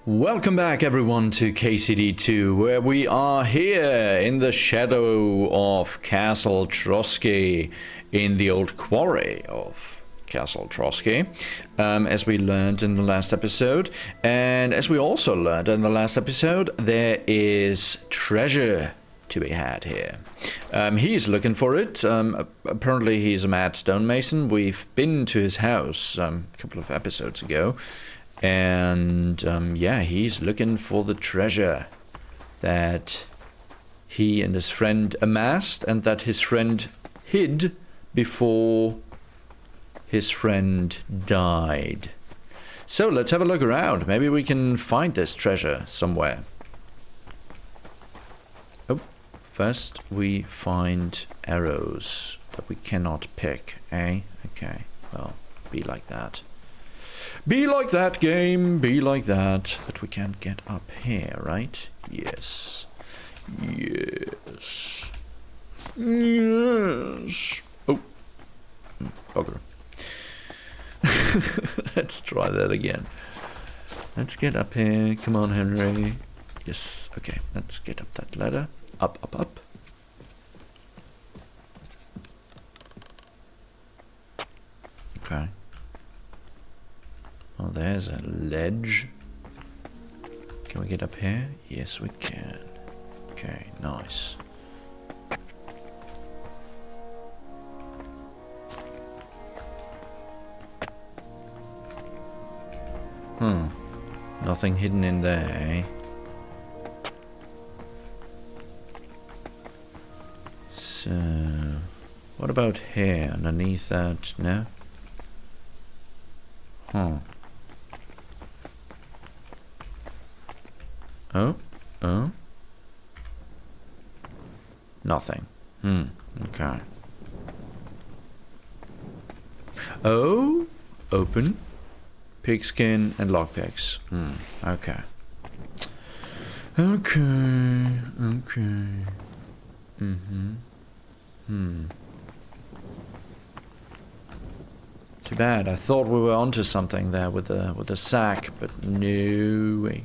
Welcome back everyone to KCD2, where we are here in the shadow of Castle Trotsky, in the old quarry of Castle Trotsky, as we learned in the last episode. And as we also learned in the last episode, there is treasure to be had here. He's looking for it. Apparently he's a mad stonemason. We've been to his house a couple of episodes ago. And yeah, he's looking for the treasure that he and his friend amassed and that his friend hid before his friend died. So let's have a look around. Maybe we can find this treasure somewhere. Oh, first we find arrows that we cannot pick, eh? Okay, well, be like that. Be like that, game, be like that. But we can't get up here, right? Yes. Yes. Yes. Oh. Bugger. Let's try that again. Let's get up here. Come on, Henry. Yes. Okay, let's get up that ladder. Up, up, up. Okay. Oh, there's a ledge. Can we get up here? Yes, we can. Okay, nice. Nothing hidden in there, eh? So, what about here? Underneath that? No? Huh. Oh, oh. Nothing. Okay. Oh, open. Pigskin and lockpicks. Okay. Okay, okay. Too bad. I thought we were onto something there with the sack, but no way.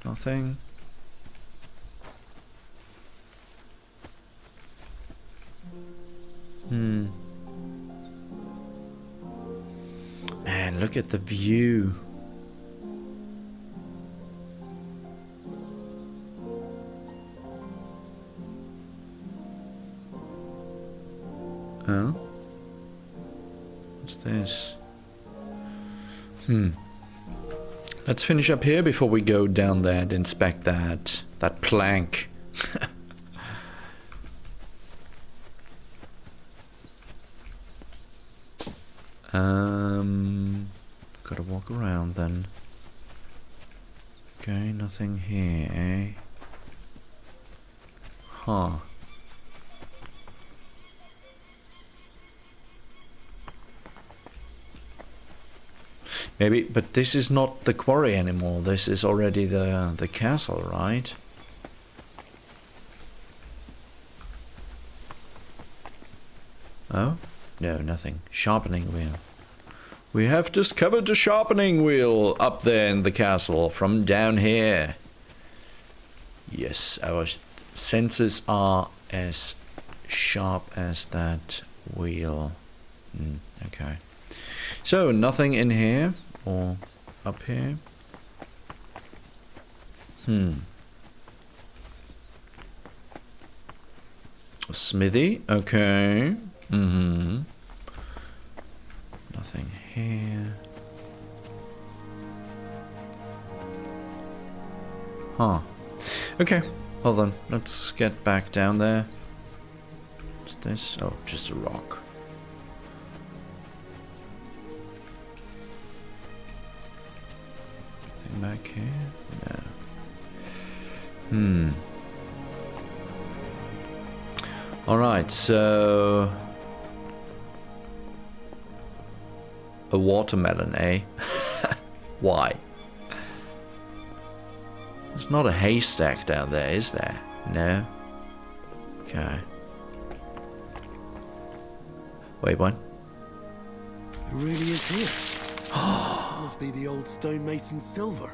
Nothing. Man, look at the view. Oh? What's this? Let's finish up here before we go down there and inspect that plank. Gotta walk around then. Okay, nothing here, eh? Huh. Maybe, but this is not the quarry anymore. This is already the castle, right? Oh? No, nothing. Sharpening wheel. We have discovered the sharpening wheel up there in the castle from down here. Yes, our senses are as sharp as that wheel. Okay. So, nothing in here or up here. A smithy, okay. Nothing here. Huh. Okay, well then, let's get back down there. What's this? Oh, just a rock. Anything back here? No. Alright, so A watermelon, eh? Why? There's not a haystack down there, is there? No? Okay. Wait, what? It really is here. That must be the old stonemason's silver.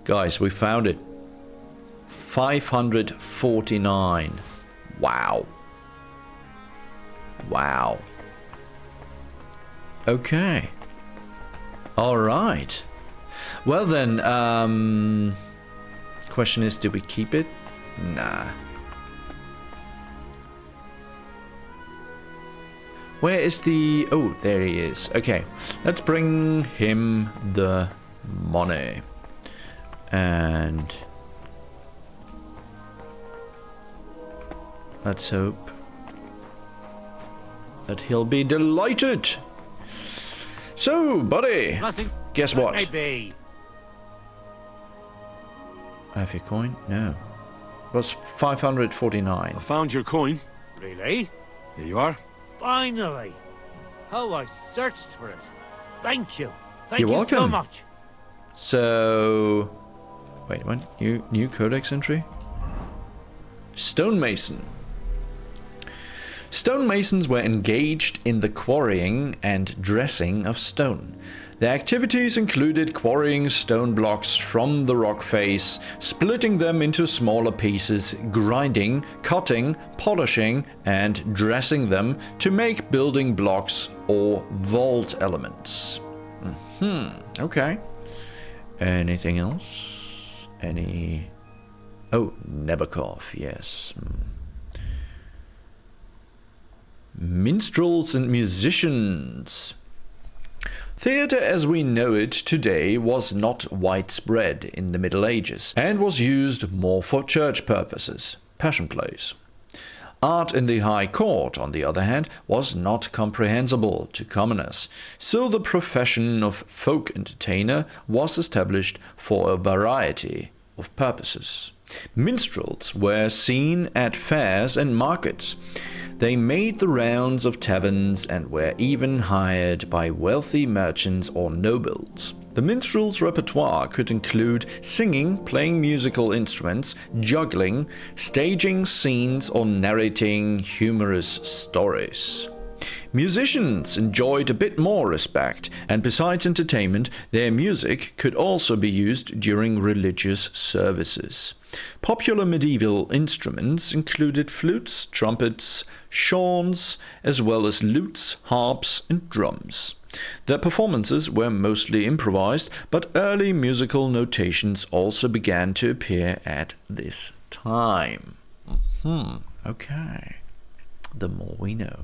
Guys, we found it. 549. Wow. Wow. Okay. Alright. Well then, question is, do we keep it? Nah. Where is the... Oh, there he is. Okay, let's bring him the money. And... let's hope that he'll be delighted. So, buddy, guess what? I have your coin? No. It was 549. I found your coin. Really? Here you are. Finally! How I searched for it. Thank you. Thank You're you welcome. so much. So... wait, what? New codex entry? Stonemason. Stonemasons were engaged in the quarrying and dressing of stone. Their activities included quarrying stone blocks from the rock face, splitting them into smaller pieces, grinding, cutting, polishing, and dressing them to make building blocks or vault elements. Okay. Anything else? Any... oh, Nebakov, yes. Minstrels and musicians. Theatre as we know it today was not widespread in the Middle Ages and was used more for church purposes, passion plays. Art in the High Court, on the other hand, was not comprehensible to commoners, so the profession of folk entertainer was established for a variety of purposes. Minstrels were seen at fairs and markets. They made the rounds of taverns and were even hired by wealthy merchants or nobles. The minstrel's repertoire could include singing, playing musical instruments, juggling, staging scenes, or narrating humorous stories. Musicians enjoyed a bit more respect, and besides entertainment, their music could also be used during religious services. Popular medieval instruments included flutes, trumpets, shawms, as well as lutes, harps, and drums. Their performances were mostly improvised, but early musical notations also began to appear at this time. Okay. The more we know.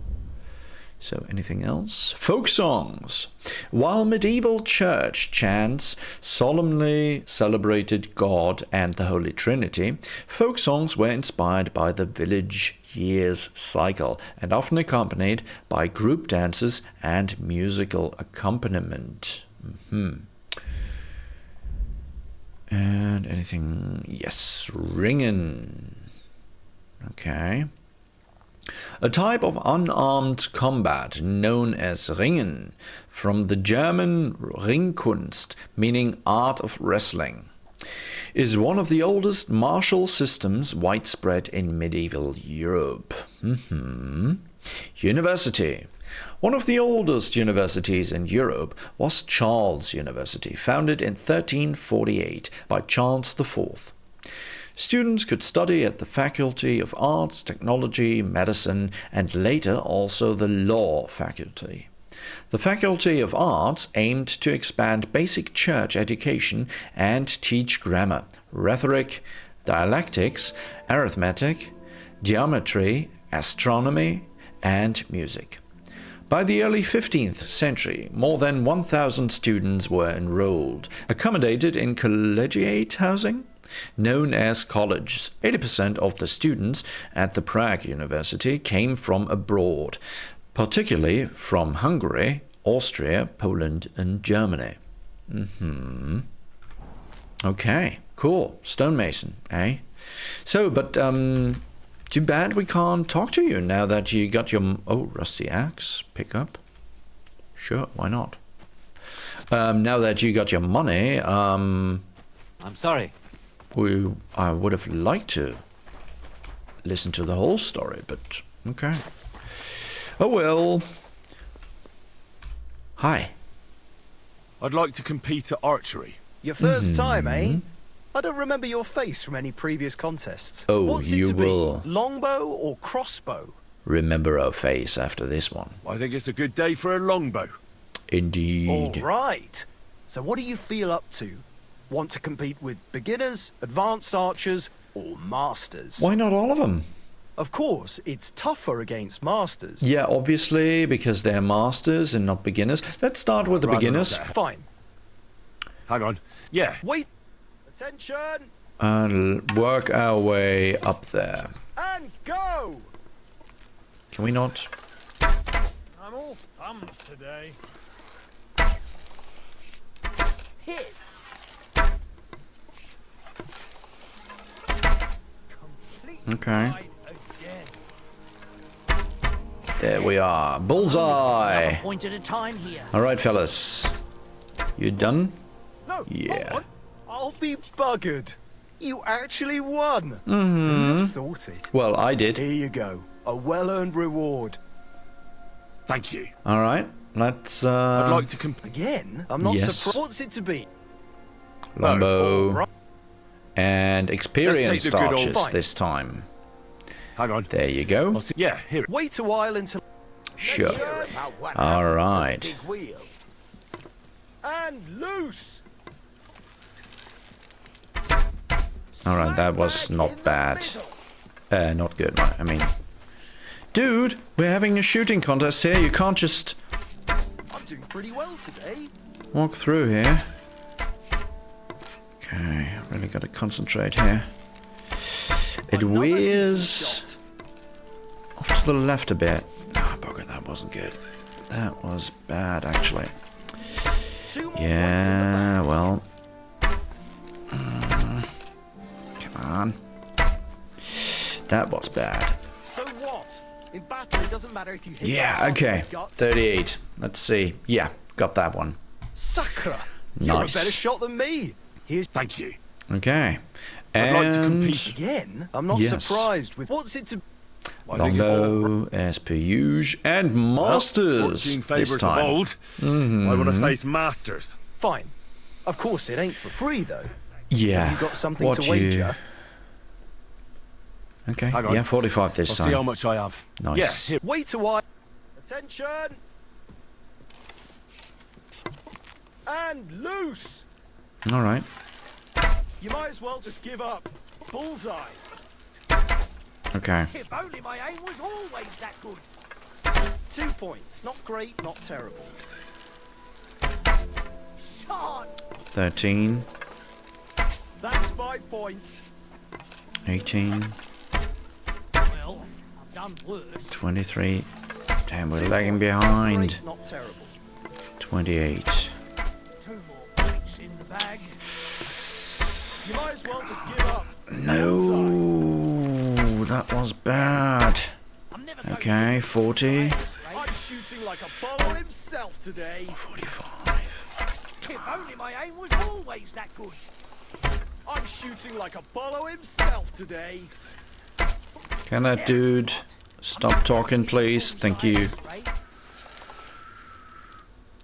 So anything else? Folk songs. While medieval church chants solemnly celebrated God and the Holy Trinity, folk songs were inspired by the village year's cycle and often accompanied by group dances and musical accompaniment. And anything? Yes, ringen. Okay. A type of unarmed combat known as Ringen, from the German Ringkunst, meaning art of wrestling, is one of the oldest martial systems widespread in medieval Europe. University. One of the oldest universities in Europe was Charles University, founded in 1348 by Charles IV. Students could study at the Faculty of Arts, Technology, Medicine, and later also the Law Faculty. The Faculty of Arts aimed to expand basic church education and teach grammar, rhetoric, dialectics, arithmetic, geometry, astronomy, and music. By the early 15th century, more than 1,000 students were enrolled, accommodated in collegiate housing, known as colleges. 80% of the students at the Prague University came from abroad, particularly from Hungary, Austria, Poland, and Germany. Okay, cool. Stonemason, eh? So, but, too bad we can't talk to you now that you got your... oh, rusty axe. Pick up. Sure, why not? Now that you got your money, I'm sorry. I would have liked to listen to the whole story, but okay. Oh well. Hi. I'd like to compete at archery. Your first time, eh? I don't remember your face from any previous contests. Oh, What's it you to will. Be? Longbow or crossbow? Remember our face after this one. I think it's a good day for a longbow. Indeed. All right. So what do you feel up to? Want to compete with beginners, advanced archers, or masters? Why not all of them? Of course, it's tougher against masters. Yeah, obviously, because they're masters and not beginners. Let's start with the Rather beginners. not Fine. Hang on. Yeah. Wait. Attention. And work our way up there. And go. Can we not? I'm all thumbs today. Hit. Okay. There we are. Bullseye. Point at a time here. All right, fellas. You done? No. Yeah. hold on. I'll be buggered. You actually won. Mm-hmm. Who thought it? Well, I did. Here you go. A well-earned reward. Thank you. All right. Let's. I'd like to compete. Again? I'm not Yes. surprised. What's it to be? Longbow Right. and experienced the good old archers fight. this time. Hang on. There you go. I'll see. Yeah, here. Wait a while until... Sure. All right. And loose. All right. That was not bad. Not good. I mean, dude, we're having a shooting contest here. You can't just I'm doing pretty well today. walk through here. Okay, really got to concentrate here. It Another decent veers shot. off to the left a bit. Ah, bugger, that wasn't good. That was bad, actually. 2 more Yeah, well. Come on. That was bad. So what? In battle, it doesn't matter if you hit Yeah, the okay. gut. 38. Let's see. Yeah, got that one. Sacra. You're a Nice. better shot than me. Here's Thank you. Okay. I'd like to And compete. again. I'm not Yes. surprised with what's it to... I think it's all Longbow, as per usual, and Masters 14 this favours of time. old. I want to face masters. Fine. Of course, it ain't for free, though. Yeah. You got something what to wager? Okay, Hang on. yeah, 45 this I'll see how time. much I have. Nice. Yeah, here. Wait a while. Attention. And loose. All right. You might as well just give up. Bullseye. Okay. If only my aim was always that good. 2 points. Not great, not terrible. Shot. 13, That's 5 points. 18, Well, I've done worse. 23. Damn, we're 2 lagging points. Not behind. great, not terrible. 28. 2 more points in the bag. You might as well just give up. No, that was bad. I'm never going Okay, 40, I'm shooting like Apollo himself today. 45. If only my aim was always that good. I'm shooting like Apollo himself today. Can that dude stop talking, please? Thank you.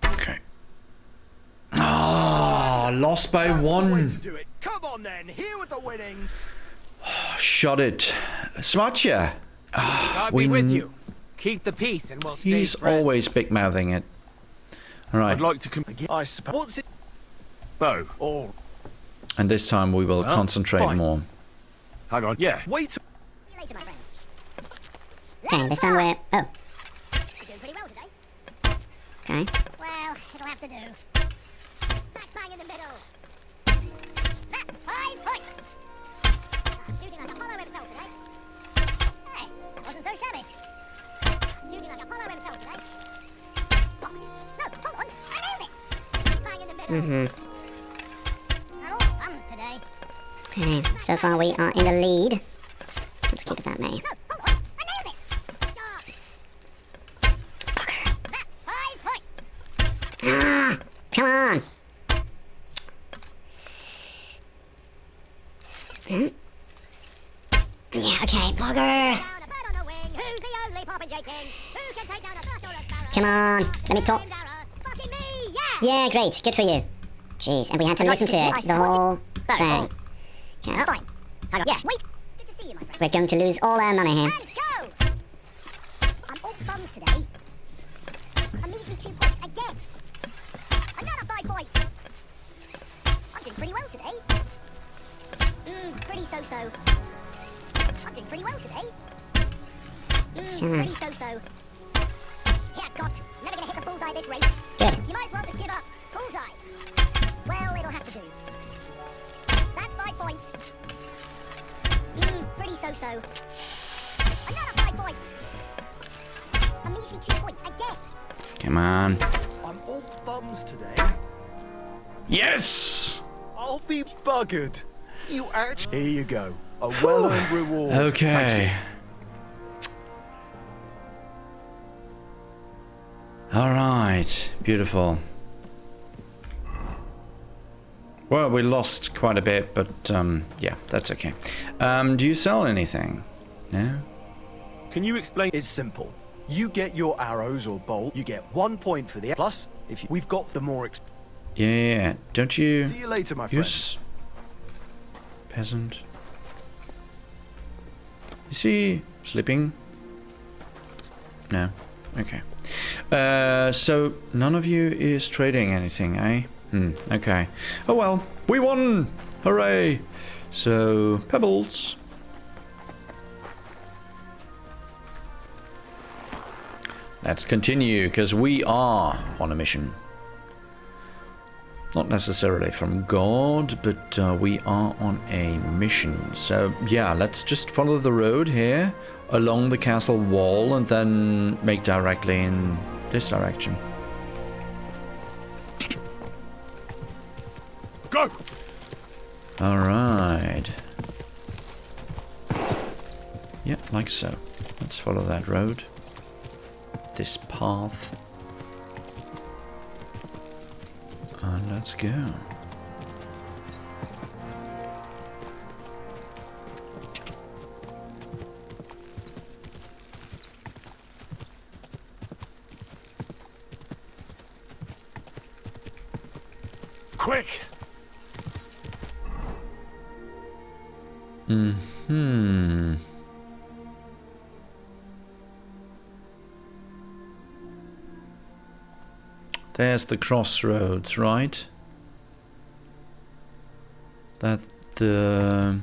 Okay. Ah, lost by That's the way to 1. do it. Come on then, here with the winnings. Shot it. Smatcha. I'll We be with n- you. Keep the peace and we'll stay He's friends. always big mouthing it. All right. I'd like to compete. I suppose. What's it? Bow. Oh, And this time we will Well, concentrate fine. more. Hang on. Yeah. wait. See you later, my friend. Okay, this time we're... Oh. You're doing pretty well today. Okay. Well, it'll have to do. Smack bang in the middle. That's 5 points. Shooting like Apollo himself today. Hey, wasn't so shabby. Shooting like Apollo himself today. Oh, no, hold on. I nailed it. Smack bang in the middle. And all thumbs today. Okay, so far we are in the lead. Let's keep it that way. No, hold on. I nailed it. Sharp. Okay. That's 5 points. Ah, come on. Hmm? Yeah, okay, bugger. Come on, let me talk. Yeah, great, good for you. Jeez, and we had to listen to it, the whole thing. Okay. Fine. Hang on. Yeah, wait. Good to see you, my friend. We're going to lose all our money here. And go! I'm all thumbs today. A measly 2 points again. Another 5 points. I'm doing pretty well today. Pretty so-so. I'm doing pretty well today. Pretty so-so. Yeah, got. Never gonna hit the bullseye this race. Good. You might as well just give up. Bullseye. Well, it'll have to do. That's 5 points. Pretty so-so. Another 5 points. A measly 2 points again. Come on. I'm all thumbs today. Yes! I'll be buggered. You actually... Here you go. A well-earned reward. Okay. Alright, beautiful. Well, we lost quite a bit, but yeah, that's okay. Do you sell anything? No? Can you explain? It's simple. You get your arrows or bolt, you get 1 point for the... Plus, if you... We've got the more... Yeah, don't you... See you later, my friend. Yes. Peasant. Is he sleeping? No. Okay. So none of you is trading anything, eh? Okay. Oh well, we won! Hooray! So, pebbles. Let's continue, because we are on a mission. Not necessarily from God, but we are on a mission. So, yeah, let's just follow the road here, along the castle wall, and then make directly in this direction. Go! Alright. Yeah, like so. Let's follow that road. This path. And let's go. Quick! There's the crossroads, right? That the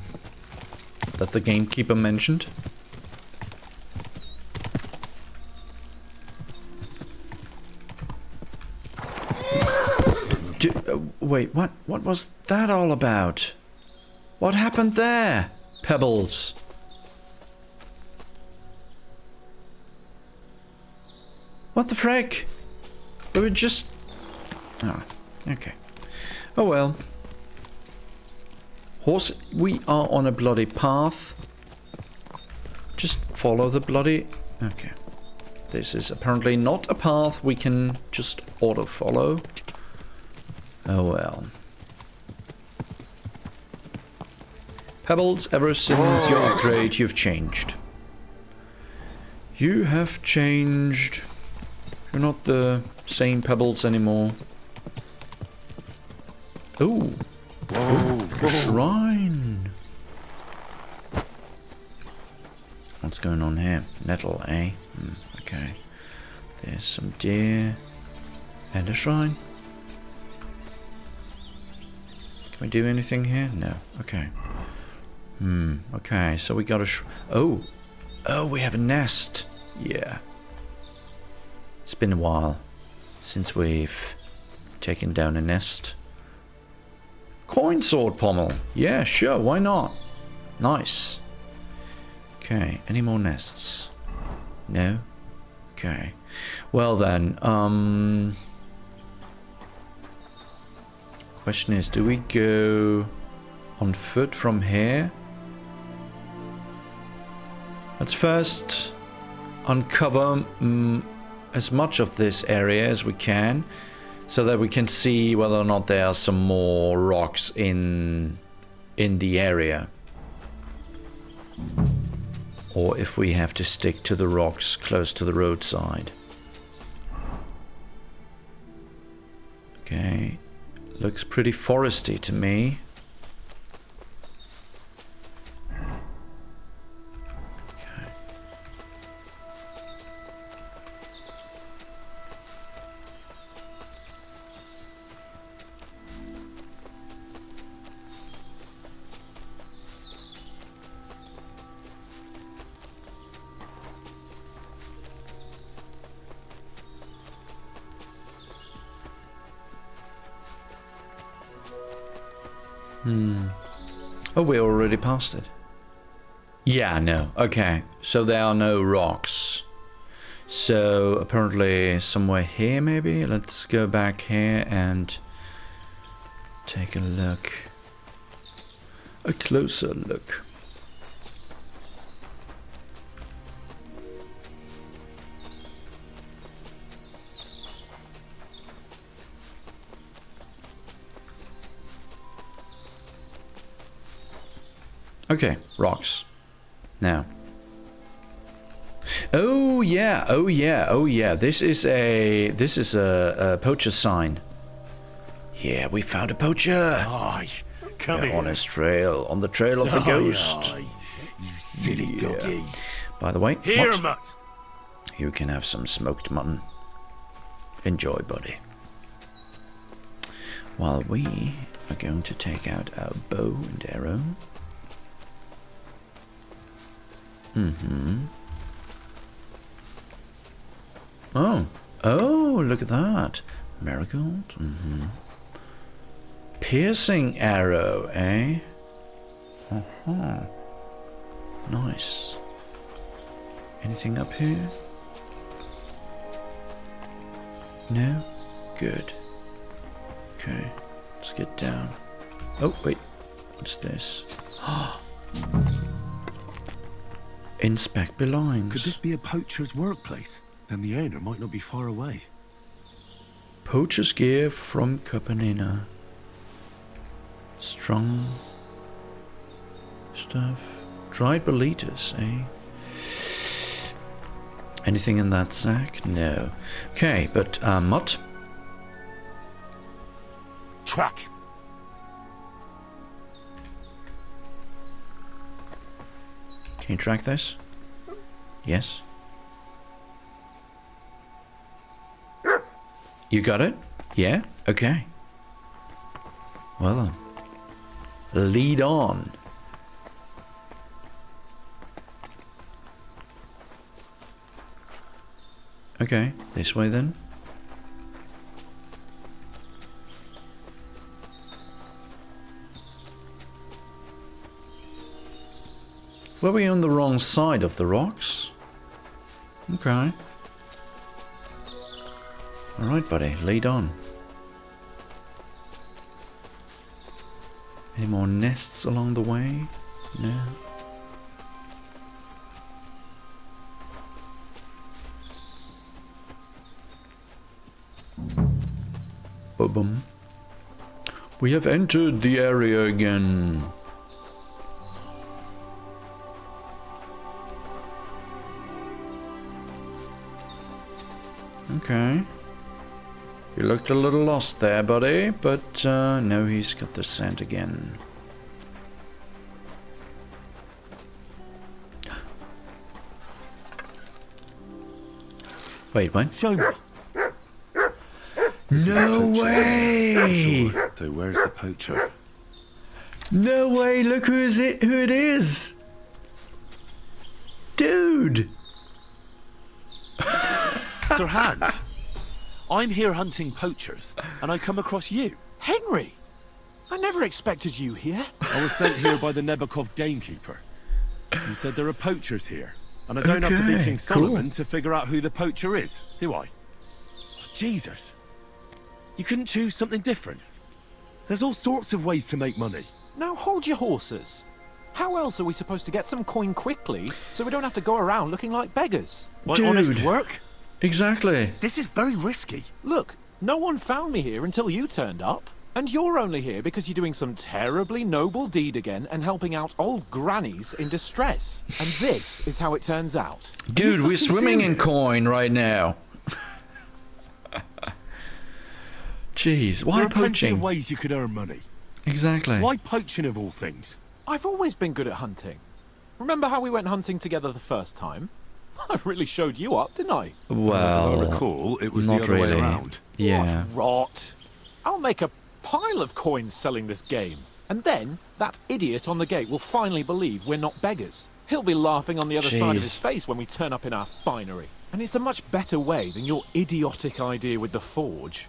gamekeeper mentioned. Wait, what was that all about? What happened there, Pebbles? What the frick? We were just... Oh, okay. Oh well. Horse, we are on a bloody path. Just follow the bloody... Okay. This is apparently not a path we can just auto-follow. Oh well. Pebbles, ever since your upgrade, you've changed. You have changed. You're not the same Pebbles anymore. Ooh. Whoa. Shrine. What's going on here? Nettle, eh? Okay. There's some deer. And a shrine. Can we do anything here? No. Okay. Okay, so we got a oh, we have a nest. Yeah. It's been a while since we've taken down a nest. Coin sword pommel. Yeah, sure, why not? Nice. Okay, any more nests? No? Okay. Well then, question is, do we go on foot from here? Let's first uncover as much of this area as we can. so that we can see whether or not there are some more rocks in the area, or if we have to stick to the rocks close to the roadside. Okay, looks pretty foresty to me. Oh, we're already past it. Yeah, no. Okay, so there are no rocks. So apparently somewhere here maybe? Let's go back here and take a look. A closer look. Okay, rocks. Now. Oh yeah, oh yeah, oh yeah. This is a poacher sign. Yeah, we found a poacher. Aye, come We're here. on his trail, on the trail of the ghost. Aye, you silly doggy. By the way, Here, what? mutt. You can have some smoked mutton. Enjoy, buddy. While we are going to take out our bow and arrow. Oh, look at that. Marigold. Piercing arrow, eh? Nice. Anything up here? No? Good. Okay, let's get down. Oh, wait. What's this? Inspect belongings. Could this be a poacher's workplace? Then the owner might not be far away. Poacher's gear from Kopanina. Strong stuff. Dried bolitas, eh? Anything in that sack? No. Okay, but Mutt? Track. Can you track this? Yes. You got it? Yeah? Okay. Well then. Lead on. Okay, this way then. Were we on the wrong side of the rocks? Okay. Alright, buddy, lead on. Any more nests along the way? No. Boom. We have entered the area again. Okay. You looked a little lost there, buddy, but no, he's got the scent again. Wait, what? Show me. No way! So where's the poacher? No way! Look who it is! Dude! Sir Hans, I'm here hunting poachers, and I come across you. Henry! I never expected you here. I was sent here by the Nebakov gamekeeper. He said there are poachers here, and I don't have to be Okay, King cool. Solomon to figure out who the poacher is, do I? Jesus. You couldn't choose something different? There's all sorts of ways to make money. Now hold your horses. How else are we supposed to get some coin quickly so we don't have to go around looking like beggars? By Dude. honest work? Exactly. This is very risky. Look, No one found me here until you turned up. And you're only here because you're doing some terribly noble deed again and helping out old grannies in distress. And this is how it turns out. Dude, we're swimming in coin right now. Jeez, why There are plenty poaching? of ways you could earn money. Exactly. Why poaching of all things? I've always been good at hunting. Remember how we went hunting together the first time? I really showed you up, didn't I? Well, As I recall, it was not the other really. way around. Yeah. What rot. I'll make a pile of coins selling this game. And then that idiot on the gate will finally believe we're not beggars. He'll be laughing on the other side of his Jeez. face when we turn up in our finery. And it's a much better way than your idiotic idea with the forge.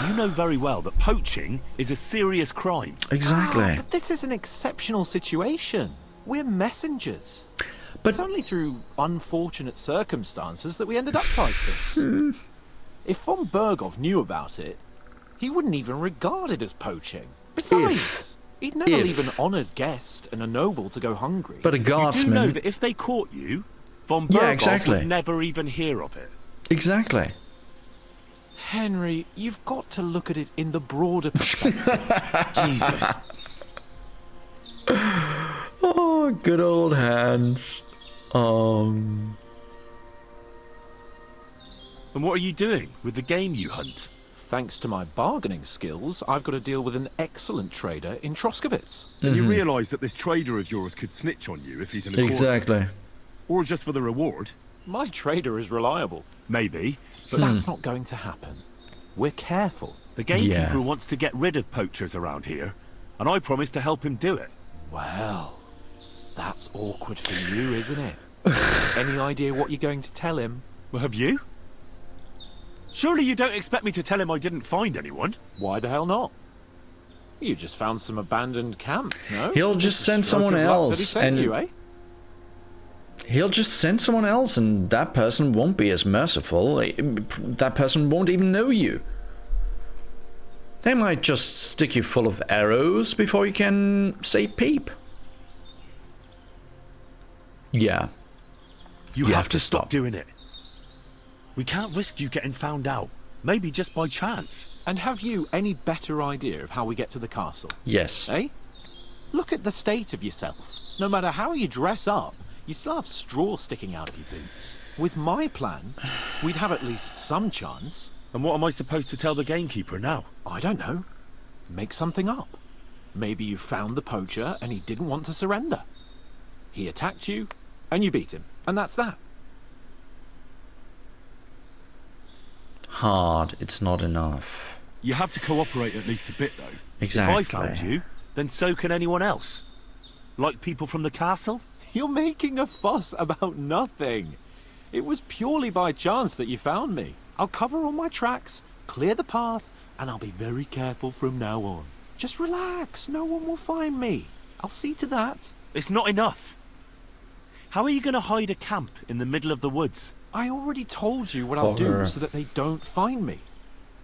You know very well that poaching is a serious crime. Exactly. But this is an exceptional situation. We're messengers. But- It's only through unfortunate circumstances that we ended up like this. If von Berghoff knew about it, he wouldn't even regard it as poaching. Besides, he'd never leave an honoured guest and a noble to go hungry. But a You do know guardsman. that if they caught you, von Yeah, Berghoff exactly. would never even hear of it. Exactly. Henry, you've got to look at it in the broader perspective. Jesus. Oh, good old Hans. And what are you doing with the game you hunt? Thanks to my bargaining skills, I've got to deal with an excellent trader in Troskowitz. And you realise that this trader of yours could snitch on you if he's in a corner. Exactly. Or just for the reward. My trader is reliable, Maybe. but that's not going to happen. We're careful. The gamekeeper Yeah. wants to get rid of poachers around here, and I promised to help him do it. Well, that's awkward for you, isn't it? Any idea what you're going to tell him? Well, have you? Surely you don't expect me to tell him I didn't find anyone? Why the hell not? You just found some abandoned camp, no? He'll just a send stroke someone of luck that he else sent and- you, eh? He'll just send someone else, and that person won't be as merciful. That person won't even know you. They might just stick you full of arrows before you can say peep. Yeah. You You have to stop doing it. We can't risk you getting found out. Maybe just by chance. And have you any better idea of how we get to the castle? Yes. Eh? Look at the state of yourself. No matter how you dress up, you still have straw sticking out of your boots. With my plan, we'd have at least some chance. And what am I supposed to tell the gamekeeper now? I don't know. Make something up. Maybe you found the poacher and he didn't want to surrender. He attacked you and you beat him. And that's that. Hard. It's not enough. You have to cooperate at least a bit, though. Exactly. If I found you, then so can anyone else. Like people from the castle? You're making a fuss about nothing. It was purely by chance that you found me. I'll cover all my tracks, clear the path, and I'll be very careful from now on. Just relax, no one will find me. I'll see to that. It's not enough. How are you going to hide a camp in the middle of the woods? I already told you what I'll do Bugger. so that they don't find me.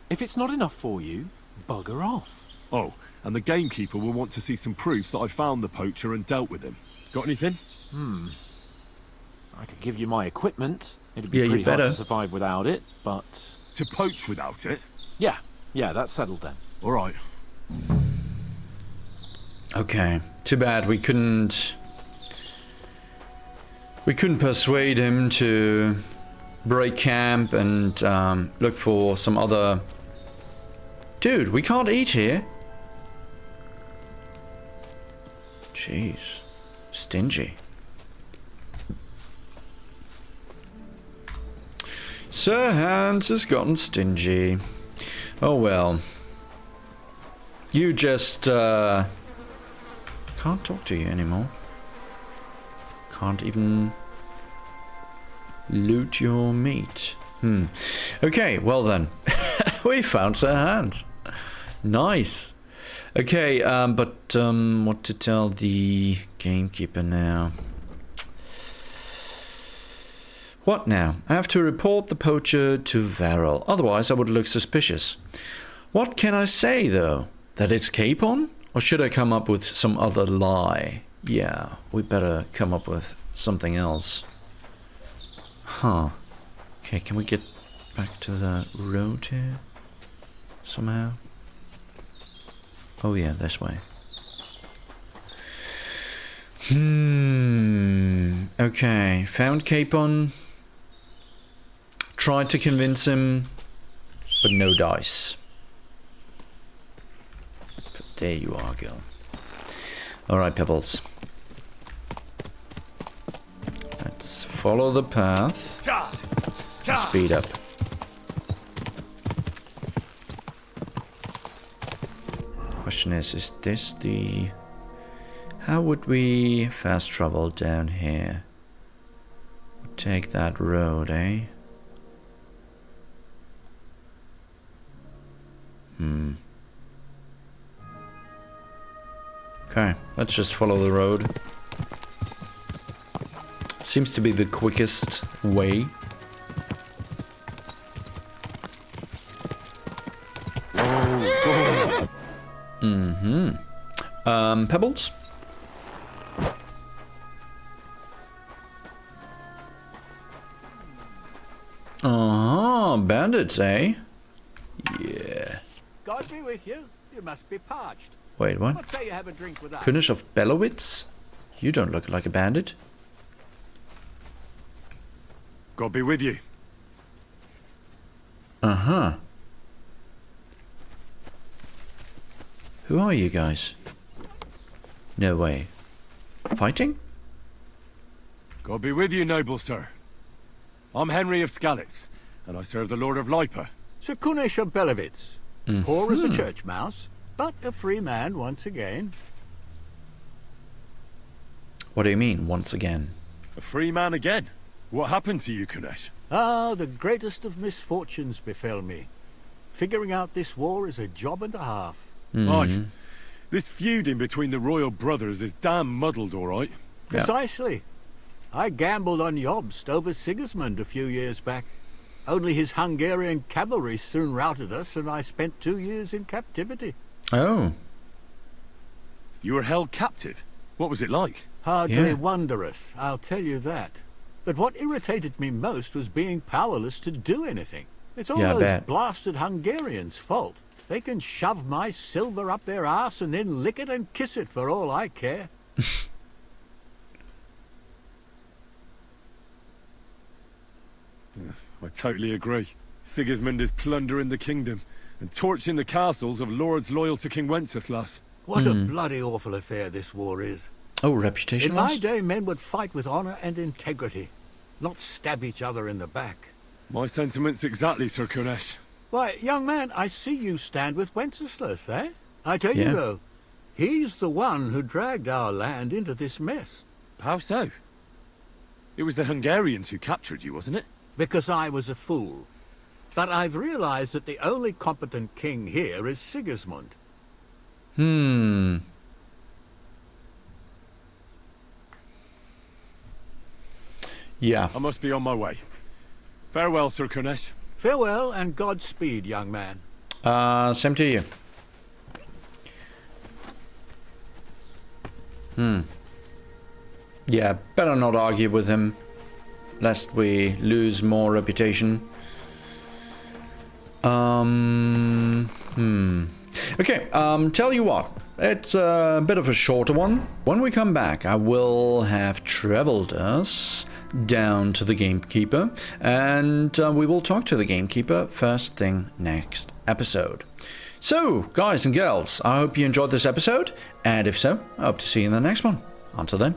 If it's not enough for you, bugger off. Oh, and the gamekeeper will want to see some proof that I found the poacher and dealt with him. Got anything? I could give you my equipment. It'd be Yeah, you pretty hard better. to survive without it, but... To poach without it? Yeah, that's settled then. All right. Okay. Too bad we couldn't persuade him to break camp and look for some other... Dude, we can't eat here. Jeez. Stingy. Sir Hans has gotten stingy. Oh well. You just, can't talk to you anymore. Can't even loot your meat. Okay, well then. We found Sir Hans. Nice. Okay, but what to tell the gamekeeper now? What now? I have to report the poacher to Varel. Otherwise, I would look suspicious. What can I say, though? That it's Capon? Or should I come up with some other lie? Yeah, we better come up with something else. Huh. Okay, can we get back to the road here? Somehow? Oh yeah, this way. Okay, found Capon. Tried to convince him, but no dice. But there you are, girl. Alright, Pebbles. Let's follow the path. And speed up. Question is this the... How would we fast travel down here? Take that road, eh? Okay, let's just follow the road. Seems to be the quickest way. Pebbles? Bandits, eh? Yeah. God be with you. You must be parched. Wait, what? What say you have a drink with us? König of Belowitz? You don't look like a bandit. God be with you. Uh-huh. Who are you guys? No way. Fighting? God be with you, noble sir. I'm Henry of Skalitz, and I serve the Lord of Lipa. Sir Kunish of Belowitz. Poor as a church mouse, but a free man once again. What do you mean, once again? A free man again? What happened to you, Kunesh? Ah, the greatest of misfortunes befell me. Figuring out this war is a job and a half. Aye. This feuding between the royal brothers is damn muddled, all right. Precisely. I gambled on Jobst over Sigismund a few years back. Only his Hungarian cavalry soon routed us, and I spent 2 years in captivity. Oh. You were held captive? What was it like? Hardly wondrous, I'll tell you that. But what irritated me most was being powerless to do anything. It's all those blasted Hungarians' fault. They can shove my silver up their arse and then lick it and kiss it for all I care. I totally agree. Sigismund is plundering the kingdom and torching the castles of lords loyal to King Wenceslas. What a bloody awful affair this war is. Oh, reputation In my lost? day, men would fight with honor and integrity, not stab each other in the back. My sentiments exactly, Sir Kunesh. Why, young man, I see you stand with Wenceslas, eh? I tell you though, he's the one who dragged our land into this mess. How so? It was the Hungarians who captured you, wasn't it? Because I was a fool. But I've realized that the only competent king here is Sigismund. Yeah. I must be on my way. Farewell, Sir Kunesh. Farewell and Godspeed, young man. Same to you. Yeah, better not argue with him, lest we lose more reputation. Okay, tell you what, it's a bit of a shorter one. When we come back, I will have traveled us down to the gamekeeper, and we will talk to the gamekeeper first thing next episode. So, guys and girls, I hope you enjoyed this episode, and if so, I hope to see you in the next one. Until then.